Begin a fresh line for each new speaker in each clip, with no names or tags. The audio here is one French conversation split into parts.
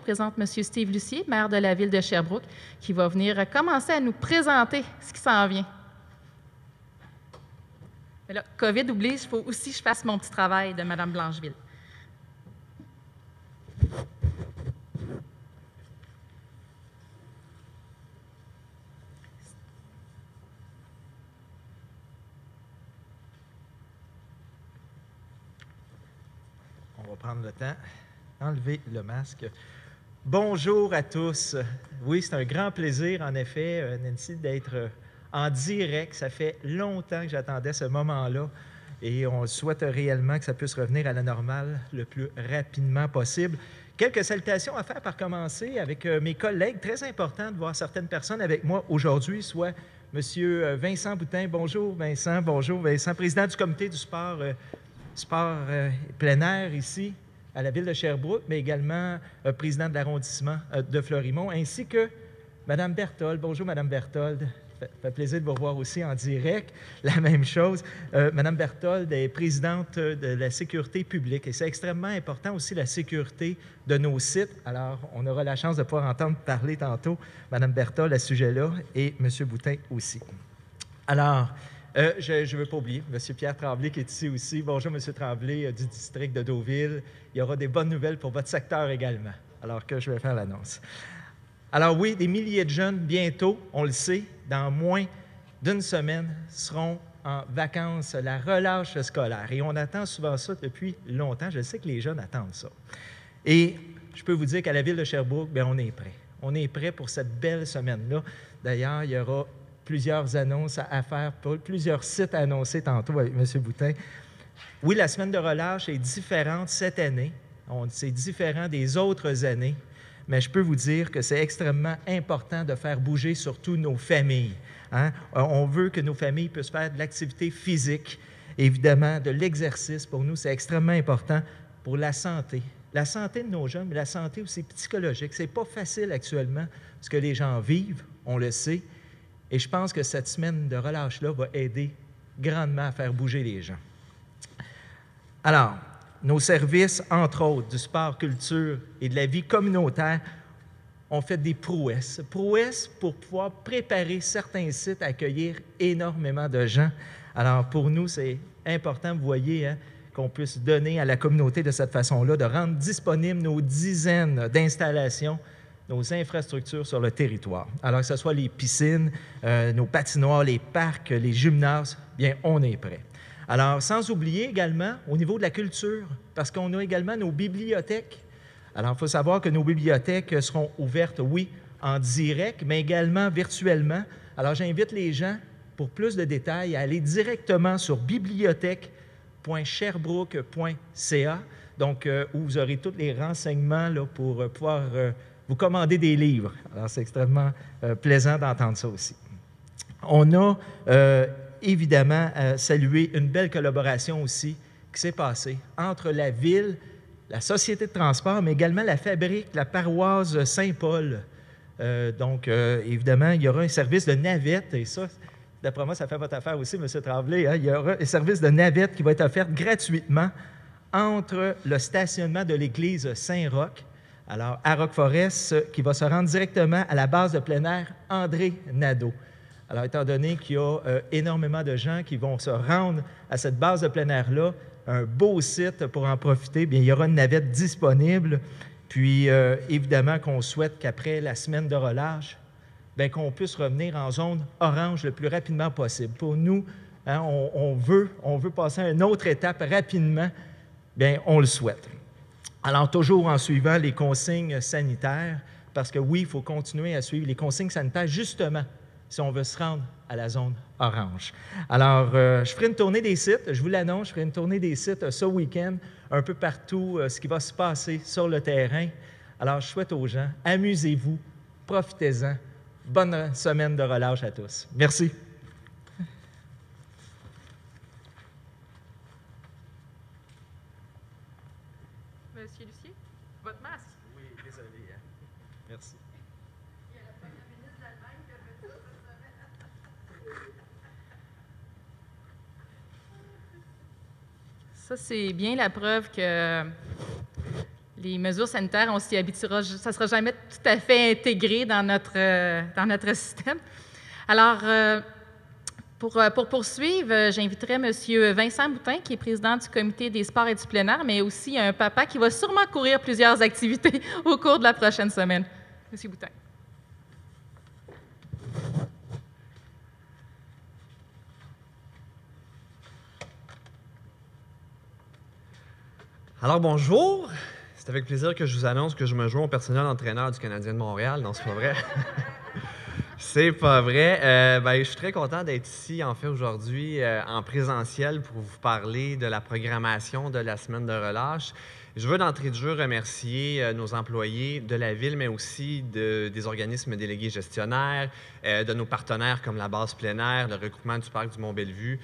Je présente M. Steve Lucier, maire de la ville de Sherbrooke, qui va venir commencer à nous présenter ce qui s'en vient. Mais là, COVID oblige, il faut aussi que je fasse mon petit travail de Mme Blancheville.
On va prendre le temps d'enlever le masque. Bonjour à tous. Oui, c'est un grand plaisir, en effet, Nancy, d'être en direct. Ça fait longtemps que j'attendais ce moment-là et on souhaite réellement que ça puisse revenir à la normale le plus rapidement possible. Quelques salutations à faire par commencer avec mes collègues. Très important de voir certaines personnes avec moi aujourd'hui, soit M. Vincent Boutin. Bonjour Vincent, bonjour Vincent, président du comité du sport plein air ici à la ville de Sherbrooke, mais également président de l'arrondissement de Fleurimont, ainsi que Mme Berthold. Bonjour Mme Berthold. Ça fait plaisir de vous revoir aussi en direct. La même chose. Mme Berthold est présidente de la sécurité publique et c'est extrêmement important aussi la sécurité de nos sites. Alors, on aura la chance de pouvoir entendre parler tantôt Mme Berthold à ce sujet-là et M. Boutin aussi. Alors, je ne veux pas oublier M. Pierre Tremblay qui est ici aussi. Bonjour M. Tremblay du district de Deauville. Il y aura des bonnes nouvelles pour votre secteur également, alors que je vais faire l'annonce. Alors oui, des milliers de jeunes, bientôt, on le sait, dans moins d'une semaine, seront en vacances, la relâche scolaire. Et on attend souvent ça depuis longtemps. Je sais que les jeunes attendent ça. Et je peux vous dire qu'à la ville de Sherbrooke, bien, on est prêt. On est prêt pour cette belle semaine-là. D'ailleurs, il y aura plusieurs annonces à faire, plusieurs sites à annoncer tantôt avec M. Boutin. Oui, la semaine de relâche est différente cette année. C'est différent des autres années, mais je peux vous dire que c'est extrêmement important de faire bouger surtout nos familles. Hein? On veut que nos familles puissent faire de l'activité physique, évidemment, de l'exercice. Pour nous, c'est extrêmement important pour la santé. La santé de nos jeunes, mais la santé aussi psychologique. C'est pas facile actuellement ce que les gens vivent, on le sait. Et je pense que cette semaine de relâche-là va aider grandement à faire bouger les gens. Alors, nos services, entre autres, du sport, culture et de la vie communautaire, ont fait des prouesses. Prouesses pour pouvoir préparer certains sites à accueillir énormément de gens. Alors, pour nous, c'est important, vous voyez, hein, qu'on puisse donner à la communauté de cette façon-là, de rendre disponibles nos dizaines d'installations, nos infrastructures sur le territoire. Alors que ce soit les piscines, nos patinoires, les parcs, les gymnases, bien, on est prêt. Alors, sans oublier également, au niveau de la culture, parce qu'on a également nos bibliothèques. Alors, il faut savoir que nos bibliothèques seront ouvertes, oui, en direct, mais également virtuellement. Alors, j'invite les gens, pour plus de détails, à aller directement sur bibliothèque.sherbrooke.ca, donc où vous aurez tous les renseignements là, pour pouvoir vous commander des livres. Alors, c'est extrêmement plaisant d'entendre ça aussi. On a évidemment salué une belle collaboration aussi qui s'est passée entre la ville, la société de transport, mais également la fabrique, la paroisse Saint-Paul. Donc, évidemment, il y aura un service de navette, et ça, d'après moi, ça fait votre affaire aussi, M. Tremblay. Hein? Il y aura un service de navette qui va être offert gratuitement entre le stationnement de l'église Saint-Roch, alors à Rock-Forest, qui va se rendre directement à la base de plein air André Nadeau. Alors, étant donné qu'il y a énormément de gens qui vont se rendre à cette base de plein air-là, un beau site pour en profiter, bien, il y aura une navette disponible. Puis, évidemment, qu'on souhaite qu'après la semaine de relâche, bien, qu'on puisse revenir en zone orange le plus rapidement possible. Pour nous, hein, on veut passer à une autre étape rapidement, bien, on le souhaite. Alors, toujours en suivant les consignes sanitaires, parce que oui, il faut continuer à suivre les consignes sanitaires, justement, si on veut se rendre à la zone orange. Alors, je ferai une tournée des sites, je vous l'annonce, je ferai une tournée des sites ce week-end, un peu partout, ce qui va se passer sur le terrain. Alors, je souhaite aux gens, amusez-vous, profitez-en. Bonne semaine de relâche à tous. Merci.
Monsieur Lucier, votre masque.
Oui, désolé. Hein. Merci.
Il y a la première ministre d'Allemagne qui a fait ça cette semaine.
Ça, c'est bien la preuve que les mesures sanitaires, on s'y habituera, ça ne sera jamais tout à fait intégré dans notre système. Alors, pour poursuivre, j'inviterai M. Vincent Boutin, qui est président du comité des sports et du plein air, mais aussi un papa qui va sûrement courir plusieurs activités au cours de la prochaine semaine. M. Boutin.
Alors, bonjour. C'est avec plaisir que je vous annonce que je me joins au personnel entraîneur du Canadien de Montréal. Non, c'est pas vrai. C'est pas vrai. Je suis très content d'être ici, en fait, aujourd'hui, en présentiel pour vous parler de la programmation de la semaine de relâche. Je veux d'entrée de jeu remercier nos employés de la Ville, mais aussi des organismes délégués gestionnaires, de nos partenaires comme la base plein air, le regroupement du parc du Mont-Bellevue,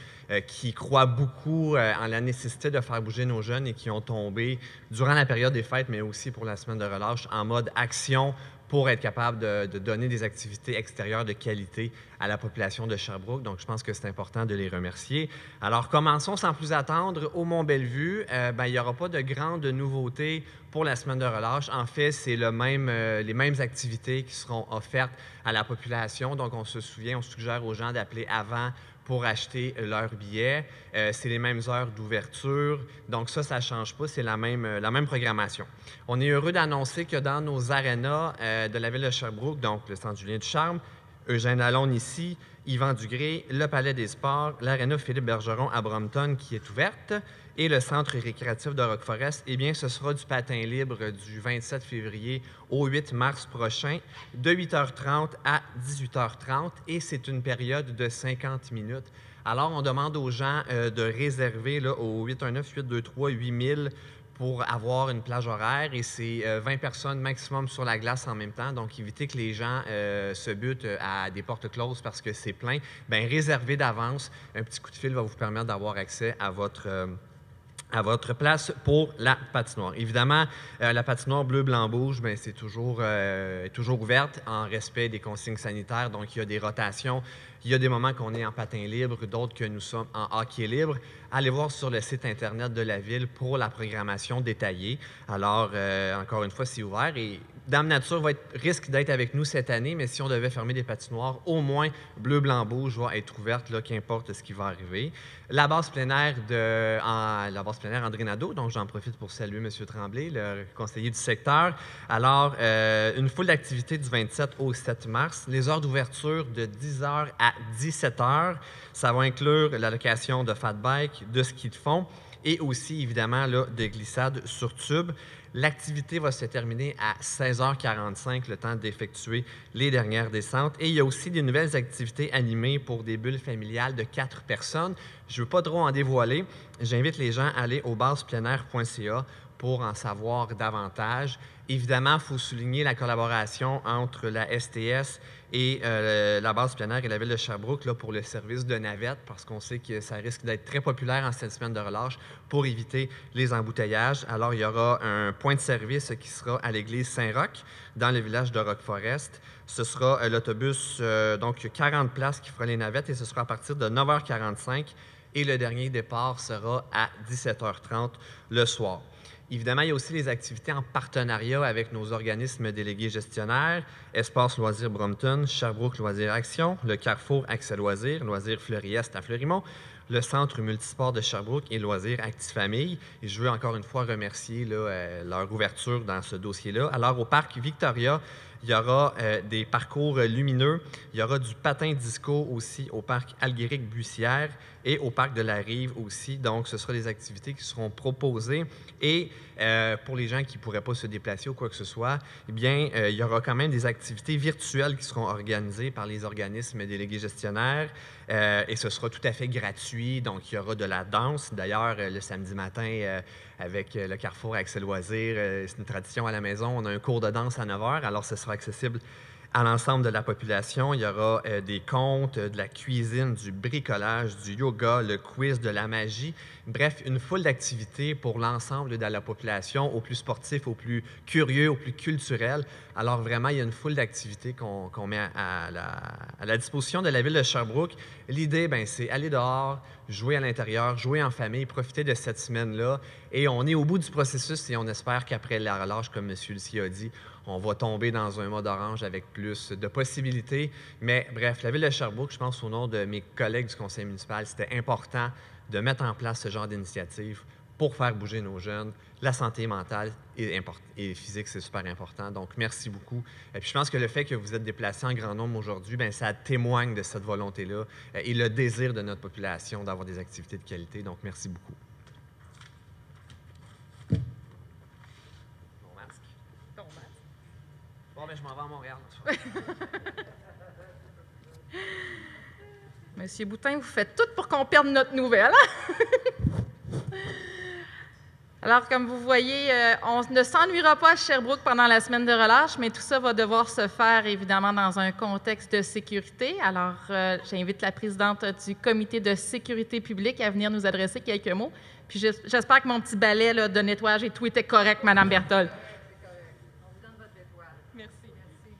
qui croient beaucoup en la nécessité de faire bouger nos jeunes et qui ont tombé durant la période des fêtes, mais aussi pour la semaine de relâche, en mode action pour être capable de donner des activités extérieures de qualité à la population de Sherbrooke. Donc, je pense que c'est important de les remercier. Alors, commençons sans plus attendre au Mont-Bellevue. Il n'y aura pas de grandes nouveautés pour la semaine de relâche. En fait, c'est les mêmes activités qui seront offertes à la population. Donc, on suggère aux gens d'appeler avant pour acheter leurs billets. C'est les mêmes heures d'ouverture. Donc ça ne change pas, c'est la même programmation. On est heureux d'annoncer que dans nos arénas de la ville de Sherbrooke, donc le Centre Julien Ducharme, Eugène Lalonde ici, Yvan Dugré, le Palais des Sports, l'aréna Philippe Bergeron à Brompton qui est ouverte et le centre récréatif de Rock-Forest, eh bien, ce sera du patin libre du 27 février au 8 mars prochain, de 8h30 à 18h30 et c'est une période de 50 minutes. Alors, on demande aux gens de réserver là, au 819-823-8000 pour avoir une plage horaire et c'est 20 personnes maximum sur la glace en même temps. Donc, évitez que les gens se butent à des portes closes parce que c'est plein. Bien, réservez d'avance. Un petit coup de fil va vous permettre d'avoir accès à votre place pour la patinoire. Évidemment, la patinoire bleu-blanc-rouge, c'est toujours ouverte en respect des consignes sanitaires. Donc, il y a des rotations. Il y a des moments qu'on est en patin libre, d'autres que nous sommes en hockey libre. Allez voir sur le site Internet de la Ville pour la programmation détaillée. Alors, encore une fois, c'est ouvert et Dame Nature risque d'être avec nous cette année, mais si on devait fermer des patinoires, au moins bleu-blanc-rouge va être ouverte, là, qu'importe ce qui va arriver. La base plein air André Nadeau, donc j'en profite pour saluer M. Tremblay, le conseiller du secteur. Alors, une foule d'activités du 27 au 7 mars. Les heures d'ouverture de 10h à 17h. Ça va inclure la location de fat bike, de ski de fond et aussi, évidemment, là, de glissade sur tube. L'activité va se terminer à 16h45, le temps d'effectuer les dernières descentes. Et il y a aussi des nouvelles activités animées pour des bulles familiales de 4 personnes. Je ne veux pas trop en dévoiler. J'invite les gens à aller au basepleinair.ca pour en savoir davantage. Évidemment, il faut souligner la collaboration entre la STS et la base plein air et la ville de Sherbrooke là, pour le service de navette, parce qu'on sait que ça risque d'être très populaire en cette semaine de relâche pour éviter les embouteillages. Alors, il y aura un point de service qui sera à l'église Saint-Roch, dans le village de Rock-Forest. Ce sera l'autobus, donc 40 places qui fera les navettes, et ce sera à partir de 9h45, et le dernier départ sera à 17h30 le soir. Évidemment, il y a aussi les activités en partenariat avec nos organismes délégués gestionnaires, Espace Loisirs Brompton, Sherbrooke Loisirs Action, le Carrefour Accès Loisirs, Loisirs Fleury-Est à Fleurimont, le Centre multisport de Sherbrooke et Loisirs Actifamille. Et je veux encore une fois remercier là, leur ouverture dans ce dossier-là. Alors, au Parc Victoria, il y aura des parcours lumineux. Il y aura du patin disco aussi au Parc Alguéric-Bussière et au Parc de la Rive aussi. Donc, ce sera des activités qui seront proposées. Et pour les gens qui ne pourraient pas se déplacer ou quoi que ce soit, eh bien, il y aura quand même des activités virtuelles qui seront organisées par les organismes délégués gestionnaires. Et ce sera tout à fait gratuit. Donc, il y aura de la danse. D'ailleurs, le samedi matin, avec le Carrefour Accès Loisirs, c'est une tradition à la maison. On a un cours de danse à 9h. Alors, ce sera accessible à l'ensemble de la population. Il y aura des contes, de la cuisine, du bricolage, du yoga, le quiz, de la magie. Bref, une foule d'activités pour l'ensemble de la population, aux plus sportifs, aux plus curieux, aux plus culturels. Alors vraiment, il y a une foule d'activités qu'on met à la disposition de la ville de Sherbrooke. L'idée, c'est aller dehors, jouer à l'intérieur, jouer en famille, profiter de cette semaine-là. Et on est au bout du processus et on espère qu'après la relâche, comme M. Lucie a dit, on va tomber dans un mode orange avec plus de possibilités. Mais bref, la Ville de Sherbrooke, je pense au nom de mes collègues du conseil municipal, c'était important de mettre en place ce genre d'initiative pour faire bouger nos jeunes. La santé mentale et physique, c'est super important. Donc, merci beaucoup. Et puis, je pense que le fait que vous êtes déplacés en grand nombre aujourd'hui, bien, ça témoigne de cette volonté-là et le désir de notre population d'avoir des activités de qualité. Donc, merci beaucoup. Mon masque.
Ton masque.
Bon, bien, je m'en vais à Montréal.
Monsieur Boutin, vous faites tout pour qu'on perde notre nouvelle. Hein? Alors, comme vous voyez, on ne s'ennuiera pas à Sherbrooke pendant la semaine de relâche, mais tout ça va devoir se faire, évidemment, dans un contexte de sécurité. Alors, j'invite la présidente du comité de sécurité publique à venir nous adresser quelques mots. Puis, j'espère que mon petit balai là, de nettoyage et tout était correct, Mme Berthold.
C'est correct. On vous donne votre étoile.
Merci.
Merci.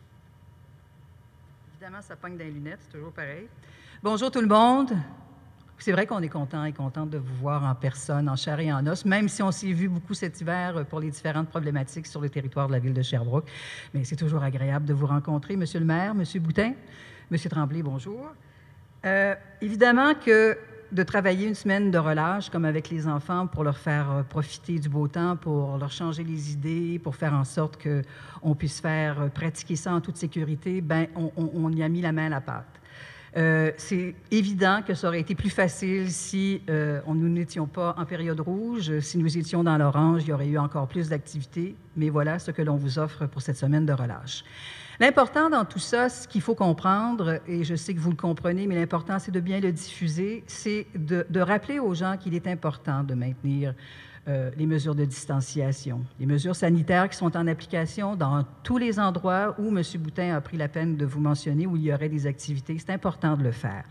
Évidemment, ça pogne dans les lunettes, c'est toujours pareil. Bonjour tout le monde. C'est vrai qu'on est content et contente de vous voir en personne, en chair et en os, même si on s'est vu beaucoup cet hiver pour les différentes problématiques sur le territoire de la ville de Sherbrooke. Mais c'est toujours agréable de vous rencontrer. Monsieur le maire, Monsieur Boutin, Monsieur Tremblay, bonjour. Évidemment que de travailler une semaine de relâche, comme avec les enfants, pour leur faire profiter du beau temps, pour leur changer les idées, pour faire en sorte qu'on puisse faire pratiquer ça en toute sécurité, bien, on y a mis la main à la pâte. C'est évident que ça aurait été plus facile si nous n'étions pas en période rouge. Si nous étions dans l'orange, il y aurait eu encore plus d'activités. Mais voilà ce que l'on vous offre pour cette semaine de relâche. L'important dans tout ça, ce qu'il faut comprendre, et je sais que vous le comprenez, mais l'important, c'est de bien le diffuser, c'est de rappeler aux gens qu'il est important de maintenir les mesures de distanciation, les mesures sanitaires qui sont en application dans tous les endroits où M. Boutin a pris la peine de vous mentionner, où il y aurait des activités. C'est important de le faire.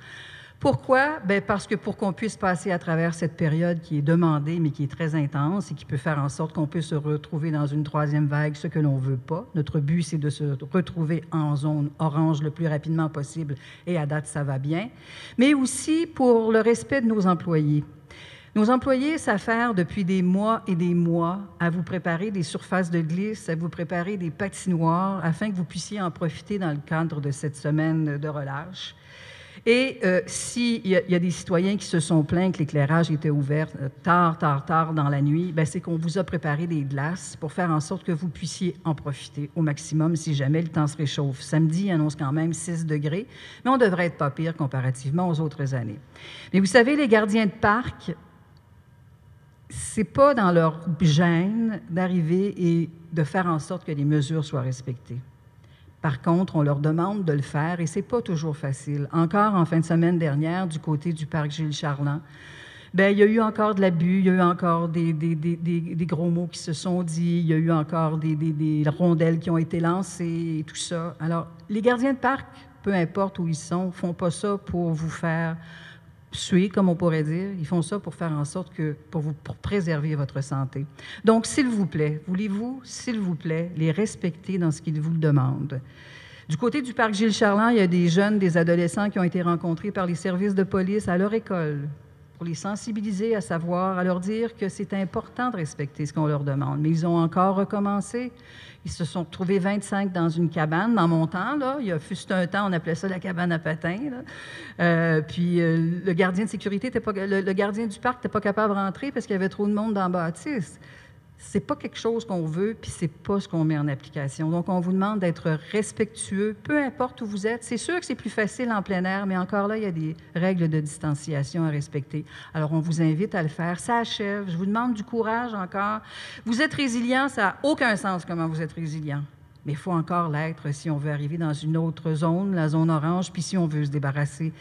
Pourquoi? Bien, parce que pour qu'on puisse passer à travers cette période qui est demandée, mais qui est très intense et qui peut faire en sorte qu'on peut se retrouver dans une troisième vague, ce que l'on ne veut pas. Notre but, c'est de se retrouver en zone orange le plus rapidement possible, et à date, ça va bien. Mais aussi pour le respect de nos employés. Nos employés s'affairent depuis des mois et des mois à vous préparer des surfaces de glisse, à vous préparer des patinoires, afin que vous puissiez en profiter dans le cadre de cette semaine de relâche. Et s'il y a des citoyens qui se sont plaints que l'éclairage était ouvert tard dans la nuit, bien, c'est qu'on vous a préparé des glaces pour faire en sorte que vous puissiez en profiter au maximum si jamais le temps se réchauffe. Samedi, il annonce quand même 6 degrés, mais on devrait être pas pire comparativement aux autres années. Mais vous savez, les gardiens de parc, c'est pas dans leur gêne d'arriver et de faire en sorte que les mesures soient respectées. Par contre, on leur demande de le faire et c'est pas toujours facile. Encore en fin de semaine dernière, du côté du parc Gilles Charland, bien, il y a eu encore de l'abus, il y a eu encore des gros mots qui se sont dits, il y a eu encore des rondelles qui ont été lancées et tout ça. Alors, les gardiens de parc, peu importe où ils sont, font pas ça pour vous faire suer, comme on pourrait dire. Ils font ça pour faire en sorte que, pour préserver votre santé. Donc, s'il vous plaît, voulez-vous, s'il vous plaît, les respecter dans ce qu'ils vous demandent? Du côté du parc Gilles Charland, il y a des jeunes, des adolescents qui ont été rencontrés par les services de police à leur école pour les sensibiliser à savoir, à leur dire que c'est important de respecter ce qu'on leur demande. Mais ils ont encore recommencé. Ils se sont retrouvés 25 dans une cabane. Dans mon temps, là, il y a fut un temps, on appelait ça la cabane à patins. Puis le gardien de sécurité, le gardien du parc n'était pas capable de rentrer parce qu'il y avait trop de monde dans la bâtisse. C'est pas quelque chose qu'on veut, puis c'est pas ce qu'on met en application. Donc, on vous demande d'être respectueux, peu importe où vous êtes. C'est sûr que c'est plus facile en plein air, mais encore là, il y a des règles de distanciation à respecter. Alors, on vous invite à le faire. Ça achève. Je vous demande du courage encore. Vous êtes résilient, ça n'a aucun sens comment vous êtes résilient. Mais il faut encore l'être si on veut arriver dans une autre zone, la zone orange, puis si on veut se débarrasser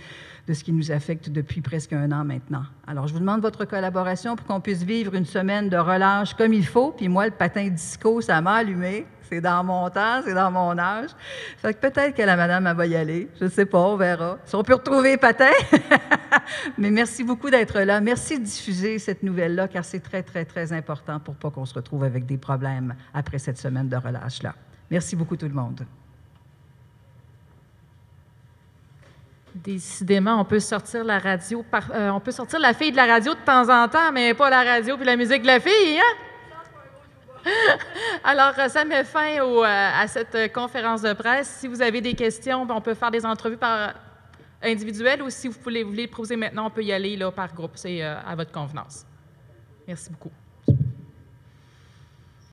de ce qui nous affecte depuis presque un an maintenant. Alors, je vous demande votre collaboration pour qu'on puisse vivre une semaine de relâche comme il faut. Puis moi, le patin disco, ça m'a allumé. C'est dans mon temps, c'est dans mon âge. Fait que peut-être que la madame, elle va y aller. Je ne sais pas, on verra. Si on peut retrouver les patins. Mais merci beaucoup d'être là. Merci de diffuser cette nouvelle-là, car c'est très, très, très important pour pas qu'on se retrouve avec des problèmes après cette semaine de relâche-là. Merci beaucoup tout le monde.
Décidément, on peut sortir la radio, on peut sortir la fille de la radio de temps en temps, mais pas la radio puis la musique de la fille, hein? Alors, ça met fin à cette conférence de presse. Si vous avez des questions, on peut faire des entrevues individuelles ou si vous voulez poser maintenant, on peut y aller là, par groupe. C'est à votre convenance. Merci beaucoup.